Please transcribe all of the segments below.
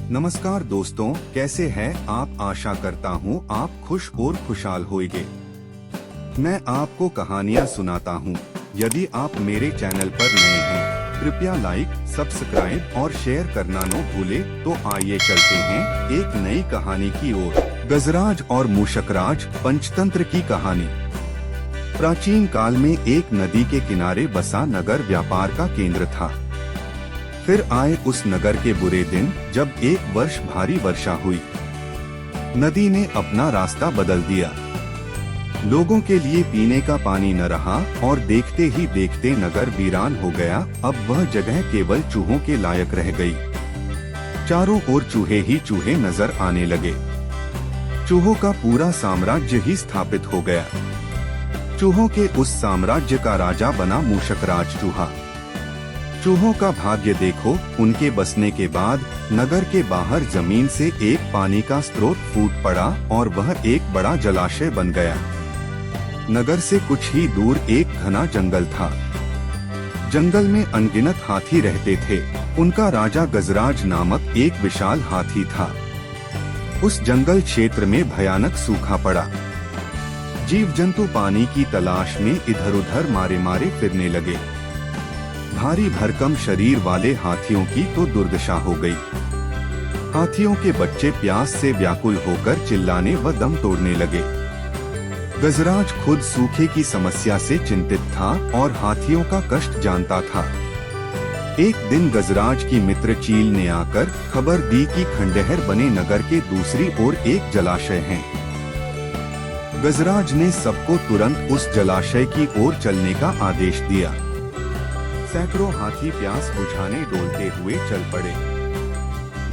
नमस्कार दोस्तों, कैसे हैं आप। आशा करता हूँ आप खुश और खुशहाल होंगे। मैं आपको कहानियाँ सुनाता हूँ। यदि आप मेरे चैनल पर नए हैं, कृपया लाइक, सब्सक्राइब और शेयर करना न भूले। तो आइए चलते हैं एक नई कहानी की ओर। गजराज और मूषकराज पंचतंत्र की कहानी। प्राचीन काल में एक नदी के किनारे बसा नगर व्यापार का केंद्र था। फिर आए उस नगर के बुरे दिन, जब एक वर्ष भारी वर्षा हुई। नदी ने अपना रास्ता बदल दिया। लोगों के लिए पीने का पानी न रहा और देखते ही देखते नगर वीरान हो गया। अब वह जगह केवल चूहों के लायक रह गई। चारों ओर चूहे ही चूहे नजर आने लगे। चूहों का पूरा साम्राज्य ही स्थापित हो गया। चूहों के उस साम्राज्य का राजा बना मूषकराज चूहा। चूहों का भाग्य देखो, उनके बसने के बाद नगर के बाहर जमीन से एक पानी का स्रोत फूट पड़ा और वह एक बड़ा जलाशय बन गया। नगर से कुछ ही दूर एक घना जंगल था। जंगल में अनगिनत हाथी रहते थे। उनका राजा गजराज नामक एक विशाल हाथी था। उस जंगल क्षेत्र में भयानक सूखा पड़ा। जीव जंतु पानी की तलाश में इधर उधर मारे मारे फिरने लगे। भारी भरकम शरीर वाले हाथियों की तो दुर्दशा हो गई। हाथियों के बच्चे प्यास से व्याकुल होकर चिल्लाने व दम तोड़ने लगे। गजराज खुद सूखे की समस्या से चिंतित था और हाथियों का कष्ट जानता था। एक दिन गजराज की मित्र चील ने आकर खबर दी कि खंडहर बने नगर के दूसरी ओर एक जलाशय है। गजराज ने सबको तुरंत उस जलाशय की ओर चलने का आदेश दिया। सैकड़ों हाथी प्यास बुझाने डोलते हुए चल पड़े।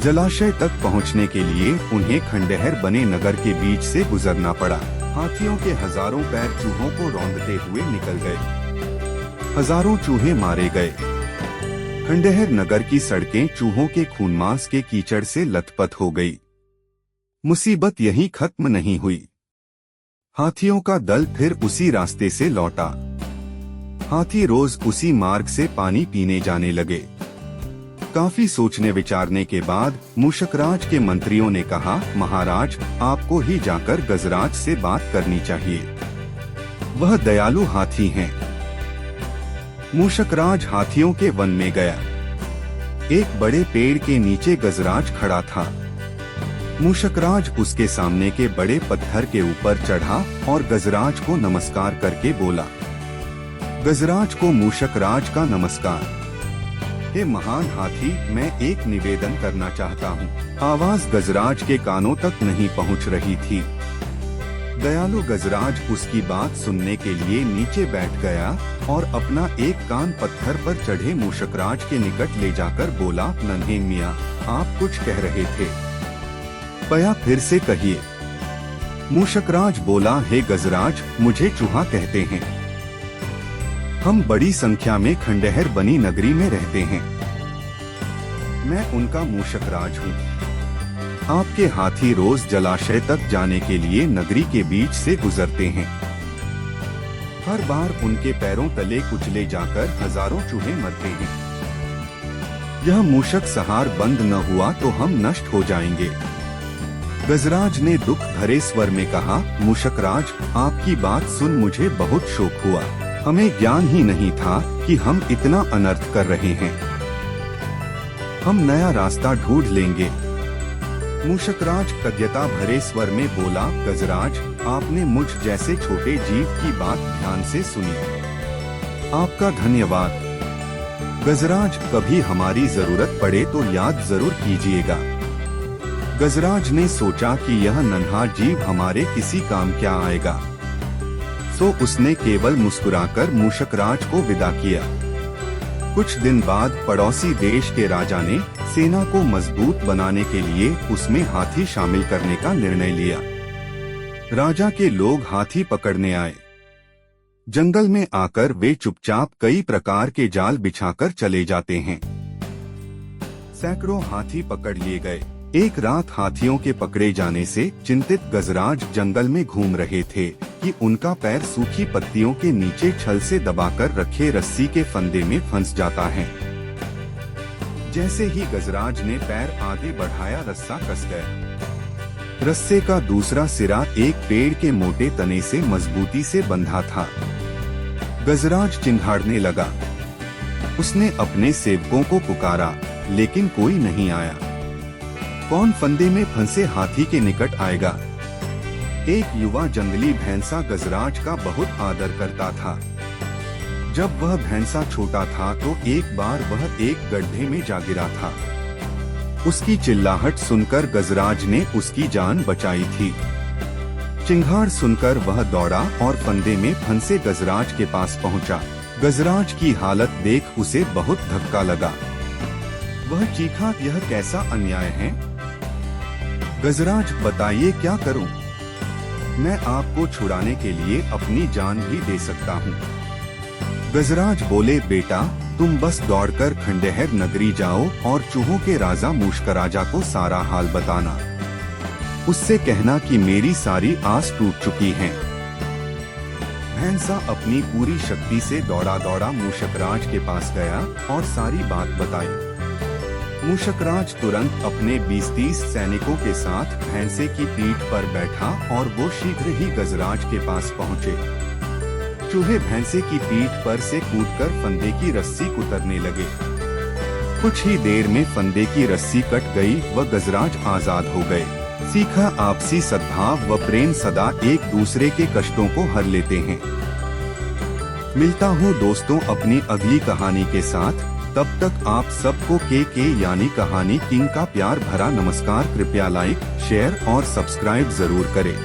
जलाशय तक पहुंचने के लिए उन्हें खंडहर बने नगर के बीच से गुजरना पड़ा। हाथियों के हजारों पैर चूहों को रौंदते हुए निकल गए। हजारों चूहे मारे गए। खंडहर नगर की सड़कें चूहों के खूनमांस के कीचड़ से लथपथ हो गई। मुसीबत यहीं खत्म नहीं हुई। हाथियों का दल फिर उसी रास्ते से लौटा। हाथी रोज उसी मार्ग से पानी पीने जाने लगे। काफी सोचने विचारने के बाद मूषकराज के मंत्रियों ने कहा, महाराज, आपको ही जाकर गजराज से बात करनी चाहिए। वह दयालु हाथी हैं। मूषकराज हाथियों के वन में गया। एक बड़े पेड़ के नीचे गजराज खड़ा था। मूषकराज उसके सामने के बड़े पत्थर के ऊपर चढ़ा और गजराज को नमस्कार करके बोला। गजराज को मूषकराज का नमस्कार। हे महान हाथी, मैं एक निवेदन करना चाहता हूँ। आवाज गजराज के कानों तक नहीं पहुँच रही थी। दयालु गजराज उसकी बात सुनने के लिए नीचे बैठ गया और अपना एक कान पत्थर पर चढ़े मूषकराज के निकट ले जाकर बोला, नन्हे मियाँ, आप कुछ कह रहे थे। पया फिर से कहिए। मूषकराज बोला, हे गजराज, मुझे चूहा कहते हैं। हम बड़ी संख्या में खंडहर बनी नगरी में रहते हैं। मैं उनका मूषकराज हूँ। आपके हाथी रोज जलाशय तक जाने के लिए नगरी के बीच से गुजरते हैं। हर बार उनके पैरों तले कुचले जाकर हजारों चूहे मरते हैं। यह मूषक सहार बंद न हुआ तो हम नष्ट हो जाएंगे। गजराज ने दुख भरे स्वर में कहा, मूषकराज, आपकी बात सुन मुझे बहुत शोक हुआ। हमें ज्ञान ही नहीं था कि हम इतना अनर्थ कर रहे हैं। हम नया रास्ता ढूंढ लेंगे। मूषकराज कद्यता भरे स्वर में बोला, गजराज, आपने मुझ जैसे छोटे जीव की बात ध्यान से सुनी। आपका धन्यवाद। गजराज, कभी हमारी जरूरत पड़े तो याद जरूर कीजिएगा। गजराज ने सोचा कि यह नन्हा जीव हमारे किसी काम क्या आएगा, सो उसने केवल मुस्कुराकर मूषकराज को विदा किया। कुछ दिन बाद पड़ोसी देश के राजा ने सेना को मजबूत बनाने के लिए उसमें हाथी शामिल करने का निर्णय लिया। राजा के लोग हाथी पकड़ने आए। जंगल में आकर वे चुपचाप कई प्रकार के जाल बिछाकर चले जाते हैं। सैकड़ों हाथी पकड़ लिए गए। एक रात हाथियों के पकड़े जाने से चिंतित गजराज जंगल में घूम रहे थे कि उनका पैर सूखी पत्तियों के नीचे छल से दबाकर रखे रस्सी के फंदे में फंस जाता है। जैसे ही गजराज ने पैर आगे बढ़ाया, रस्सा कस गया। रस्से का दूसरा सिरा एक पेड़ के मोटे तने से मजबूती से बंधा था। गजराज चिंघाड़ने लगा। उसने अपने सेवकों को पुकारा, लेकिन कोई नहीं आया। कौन फंदे में फंसे हाथी के निकट आएगा? एक युवा जंगली भैंसा गजराज का बहुत आदर करता था। जब वह भैंसा छोटा था तो एक बार वह एक गड्ढे में जा गिरा था। उसकी चिल्लाहट सुनकर गजराज ने उसकी जान बचाई थी। चिंगाड़ सुनकर वह दौड़ा और फंदे में फंसे गजराज के पास पहुंचा। गजराज की हालत देख उसे बहुत धक्का लगा। वह चीखा, यह कैसा अन्याय है? गजराज, बताइए क्या करूं? मैं आपको छुड़ाने के लिए अपनी जान भी दे सकता हूं। गजराज बोले, बेटा तुम बस दौड़कर खंडेहर नगरी जाओ और चूहों के राजा मूषकराजा को सारा हाल बताना। उससे कहना कि मेरी सारी आस टूट चुकी है। भैंसा अपनी पूरी शक्ति से दौड़ा दौड़ा मूषकराज के पास गया और सारी बात बताई। मूषकराज तुरंत अपने 20-30 सैनिकों के साथ भैंसे की पीठ पर बैठा और वो शीघ्र ही गजराज के पास पहुँचे। चूहे भैंसे की पीठ पर से कूदकर फंदे की रस्सी कुतरने लगे। कुछ ही देर में फंदे की रस्सी कट गई व गजराज आजाद हो गए। सीखा, आपसी सद्भाव व प्रेम सदा एक दूसरे के कष्टों को हर लेते हैं। मिलता हूँ दोस्तों अपनी अगली कहानी के साथ। तब तक आप सबको के यानी कहानी किंग का प्यार भरा नमस्कार। कृपया लाइक, शेयर और सब्सक्राइब जरूर करें।